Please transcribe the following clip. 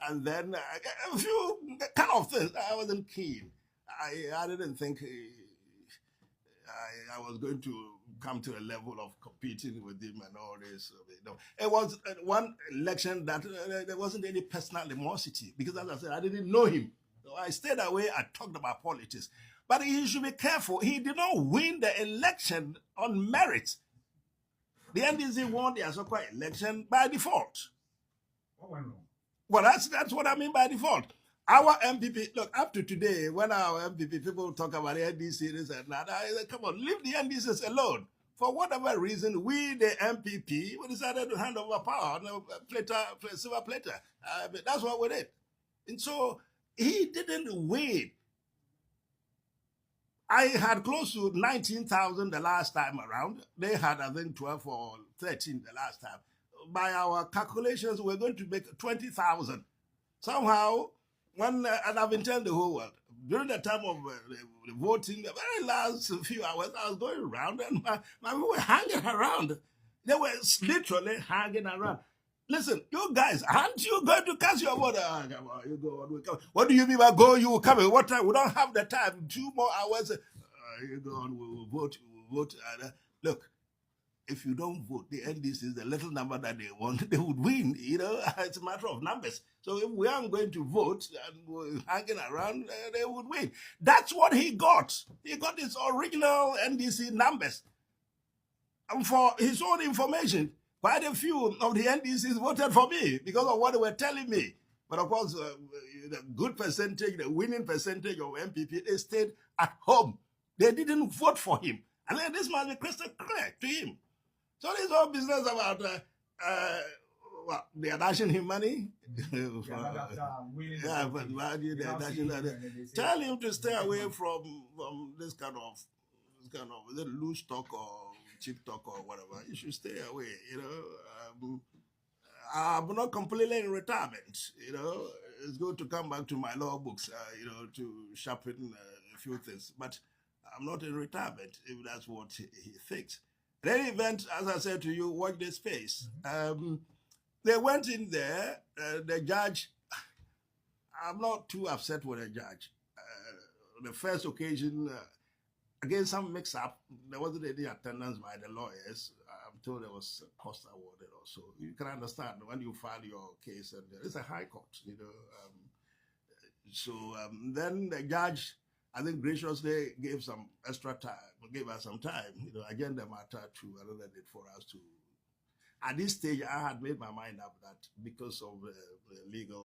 And then a few kind of things. I wasn't keen. I didn't think I was going to come to a level of competing with him and all this. It was one election that there wasn't any personal animosity because, as I said, I didn't know him. So I stayed away. I talked about politics. But he should be careful. He did not win the election on merit. The NDC won the Asokwa election by default. What went wrong? Well, that's what I mean by default. Our MPP, look, up to today, when our MPP people talk about the NDC, this and that, I say, come on, leave the NDCs alone. For whatever reason, we, the MPP, we decided to hand over power, silver platter. That's what we did. And so he didn't win. I had close to 19,000 the last time around. They had, I think, 12 or 13 the last time. By our calculations, we're going to make 20,000. Somehow, and I've been telling the whole world, during the time of the voting, the very last few hours, I was going around and my people were hanging around. They were literally hanging around. Listen, you guys, aren't you going to cast your vote? Come on, you go on. What do you mean by go? You will come in. What time? We don't have the time. 2 more hours. You go on. We will vote. We will vote. Look, if you don't vote, the NDC is the little number that they want. They would win. You know, it's a matter of numbers. So if we aren't going to vote and we're hanging around, they would win. That's what he got. He got his original NDC numbers. And for his own information, quite a few of the NDCs voted for me because of what they were telling me. But of course, the good percentage, the winning percentage of MPP, they stayed at home. They didn't vote for him. And then this must be crystal clear to him. So this whole business about they are dashing him money. Yeah, but they're dashing tell him to stay away from this kind of is it loose talk or cheap talk or whatever. You should stay away. You know, I'm not completely in retirement. You know, it's good to come back to my law books. You know, to sharpen a few things, but I'm not in retirement if that's what he thinks. In any event, as I said to you, watch this space. They went in there, the judge, I'm not too upset with the judge. The first occasion, again, some mix-up, there wasn't any attendance by the lawyers. I'm told there was a cost awarded also. You can understand when you file your case, and it's a high court, you know. Then the judge, I think, graciously gave some extra time, gave us some time, you know, again, the matter to another date for us to. At this stage, I had made my mind up that because of the legal